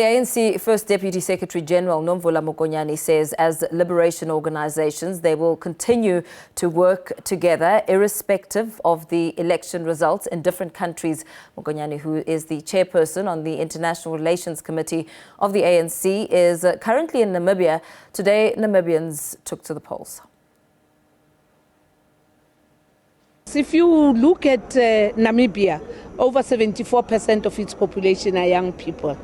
The ANC First Deputy Secretary General Nomvula Mokonyane says as liberation organizations, they will continue to work together irrespective of the election results in different countries. Mokonyane, who is the chairperson on the International Relations Committee of the ANC, is currently in Namibia. Today, Namibians took to the polls. If you look at Namibia, over 74% of its population are young people.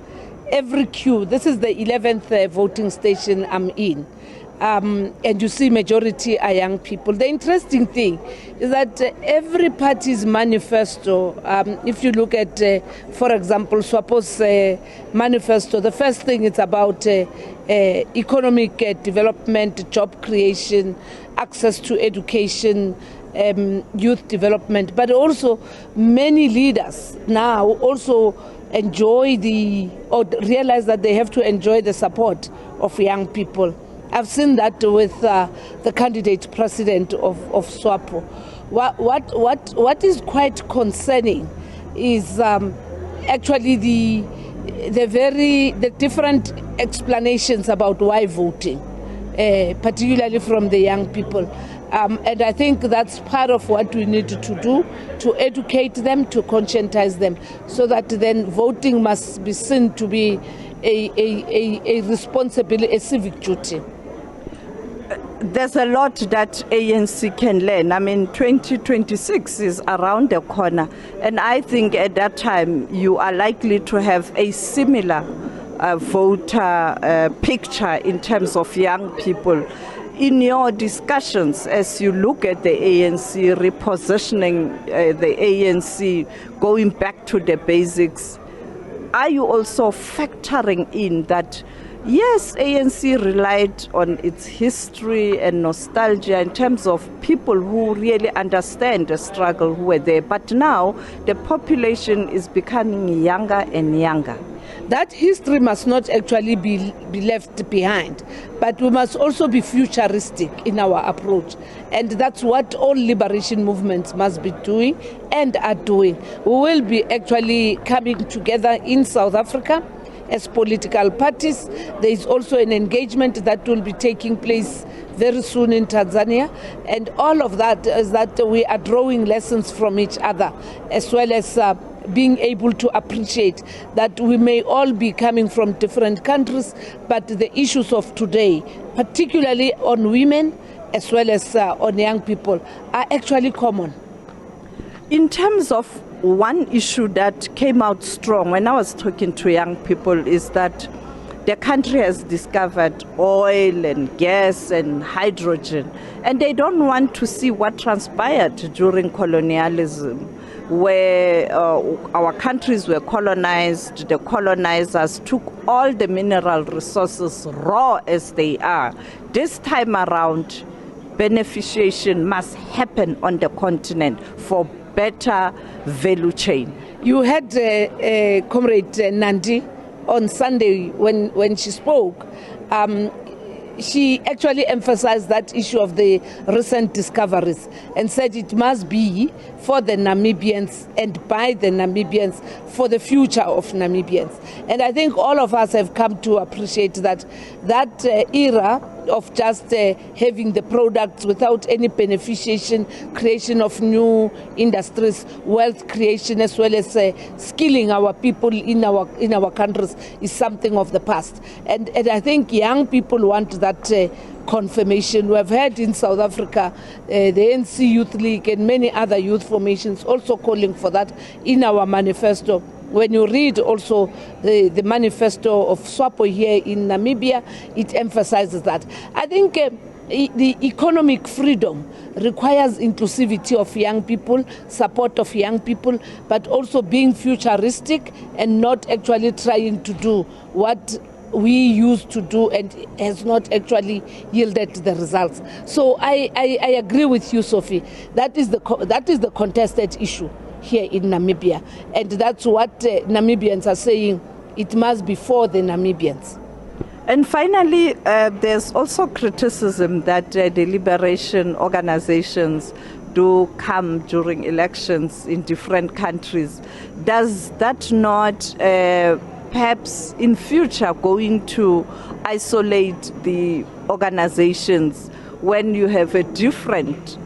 Every queue, this is the 11th voting station I'm in, and you see majority are young people. The interesting thing is that every party's manifesto, if you look at, for example, SWAPO's manifesto, the first thing is about economic development, job creation, access to education, youth development, but also many leaders now also enjoy or realize that they have to enjoy the support of young people. I've seen that with the candidate president of SWAPO. What is quite concerning is actually the different explanations about why voting, particularly from the young people. And I think that's part of what we need to do, to educate them, to conscientize them, so that then voting must be seen to be a responsibility, a civic duty. There's a lot that ANC can learn. I mean, 2026 is around the corner, and I think at that time you are likely to have a similar voter picture in terms of young people. In your discussions, as you look at the ANC, repositioning the ANC, going back to the basics, are you also factoring in that, yes, ANC relied on its history and nostalgia in terms of people who really understand the struggle who were there, but now the population is becoming younger and younger? That history must not actually be left behind, but we must also be futuristic in our approach. And that's what all liberation movements must be doing and are doing. We will be actually coming together in South Africa as political parties. There is also an engagement that will be taking place very soon in Tanzania. And all of that is that we are drawing lessons from each other, as well as being able to appreciate that we may all be coming from different countries, but the issues of today, particularly on women as well as on young people, are actually common. In terms of one issue that came out strong when I was talking to young people is that the country has discovered oil and gas and hydrogen, and they don't want to see what transpired during colonialism, where our countries were colonized. The colonizers took all the mineral resources raw as they are. This time around, beneficiation must happen on the continent for better value chain. You had Comrade Nandi on Sunday when she spoke. She actually emphasized that issue of the recent discoveries and said it must be for the Namibians and by the Namibians for the future of Namibians. And I think all of us have come to appreciate that era of just having the products without any beneficiation, creation of new industries, wealth creation, as well as skilling our people in our countries is something of the past. And I think young people want that confirmation. We have heard in South Africa, the ANC Youth League and many other youth formations also calling for that in our manifesto. When you read also the manifesto of SWAPO here in Namibia, it emphasizes that. I think the economic freedom requires inclusivity of young people, support of young people, but also being futuristic and not actually trying to do what we used to do and has not actually yielded the results. So I agree with you, Sophie. That is the contested issue here in Namibia, and that's what Namibians are saying. It must be for the Namibians. And finally, there's also criticism that the liberation organizations do come during elections in different countries. Does that not perhaps in future going to isolate the organizations when you have a different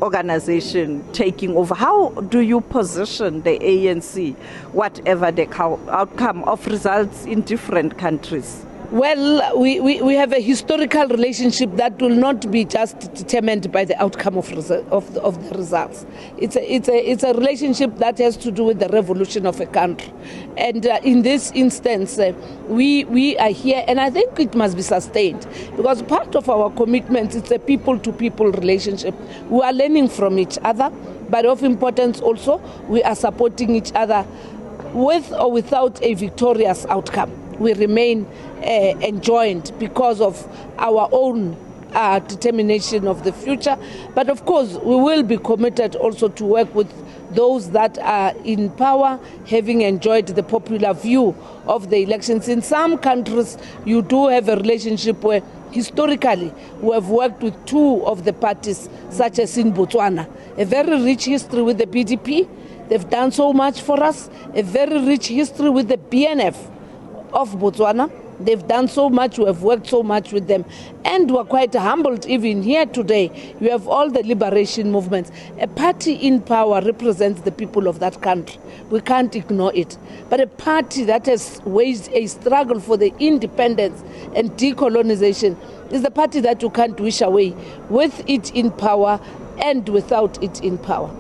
organization taking over? How do you position the ANC, whatever the outcome of results in different countries? Well, we have a historical relationship that will not be just determined by the outcome of the results. It's a relationship that has to do with the revolution of a country. And in this instance, we are here, and I think it must be sustained, because part of our commitment is a people-to-people relationship. We are learning from each other, but of importance also, we are supporting each other with or without a victorious outcome. We remain enjoined because of our own determination of the future. But of course, we will be committed also to work with those that are in power, having enjoyed the popular view of the elections. In some countries, you do have a relationship where historically we have worked with two of the parties, such as in Botswana. A very rich history with the BDP. They've done so much for us. A very rich history with the BNF of Botswana. They've done so much, we have worked so much with them, and we're quite humbled even here today. You have all the liberation movements. A party in power represents the people of that country. We can't ignore it. But a party that has waged a struggle for the independence and decolonization is the party that you can't wish away, with it in power and without it in power.